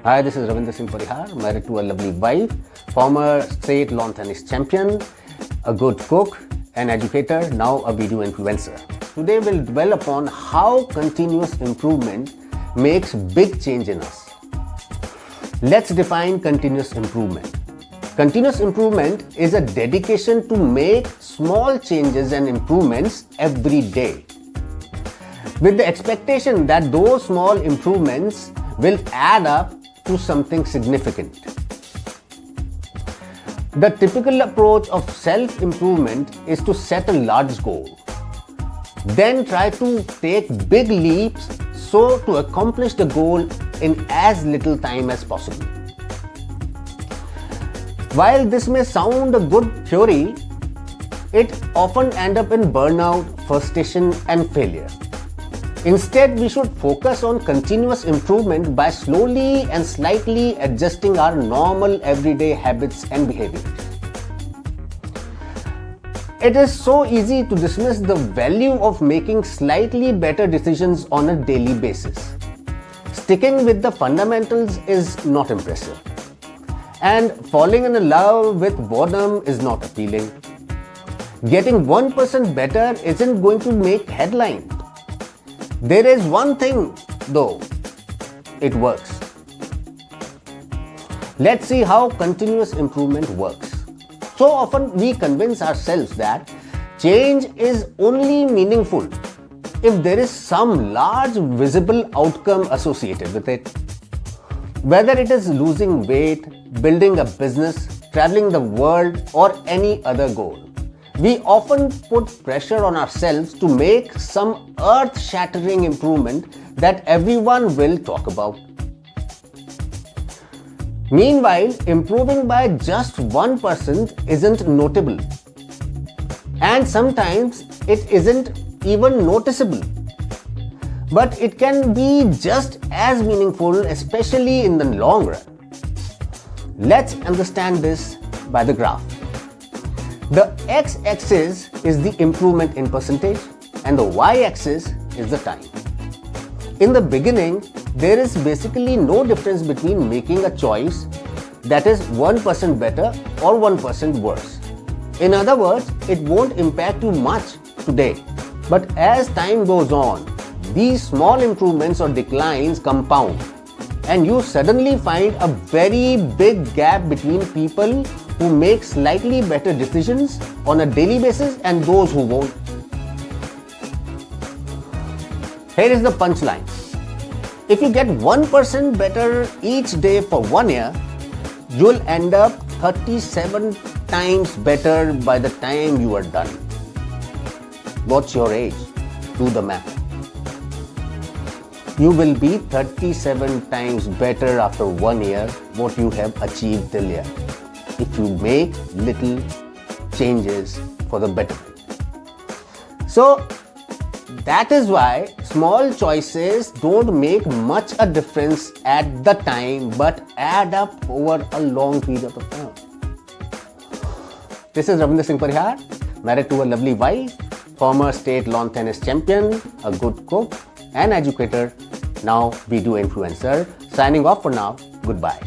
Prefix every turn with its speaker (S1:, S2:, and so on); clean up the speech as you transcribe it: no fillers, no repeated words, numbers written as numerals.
S1: Hi, this is Ravinder Singh Parihar, married to a lovely wife, former state lawn tennis champion, a good cook, an educator, now a video influencer. Today we'll dwell upon how continuous improvement makes big change in us. Let's define continuous improvement. Continuous improvement is a dedication to make small changes and improvements every day, with the expectation that those small improvements will add up to something significant. The typical approach of self-improvement is to set a large goal, then try to take big leaps so to accomplish the goal in as little time as possible. While this may sound a good theory, it often ends up in burnout, frustration, and failure. Instead, we should focus on continuous improvement by slowly and slightly adjusting our normal everyday habits and behaviors. It is so easy to dismiss the value of making slightly better decisions on a daily basis. Sticking with the fundamentals is not impressive, and falling in love with boredom is not appealing. Getting 1% better isn't going to make headlines. There is one thing though, it works. Let's see how continuous improvement works. So often we convince ourselves that change is only meaningful if there is some large visible outcome associated with it. Whether it is losing weight, building a business, traveling the world, or any other goal, we often put pressure on ourselves to make some earth-shattering improvement that everyone will talk about. Meanwhile, improving by just 1% isn't notable, and sometimes it isn't even noticeable. But it can be just as meaningful, especially in the long run. Let's understand this by the graph. The x-axis is the improvement in percentage and the y-axis is the time. In the beginning, there is basically no difference between making a choice that is 1% better or 1% worse. In other words, it won't impact you much today. But as time goes on, these small improvements or declines compound, and you suddenly find a very big gap between people who make slightly better decisions on a daily basis and those who won't. Here is the punchline. If you get 1% better each day for 1 year, you'll end up 37 times better by the time you are done. What's your age? Do the math. You will be 37 times better after 1 year what you have achieved till here, if you make little changes for the betterment. So that is why small choices don't make much a difference at the time but add up over a long period of time. This is Ravinder Singh Parihar, married to a lovely wife, former state lawn tennis champion, a good cook, an educator, now video influencer. Signing off for now. Goodbye.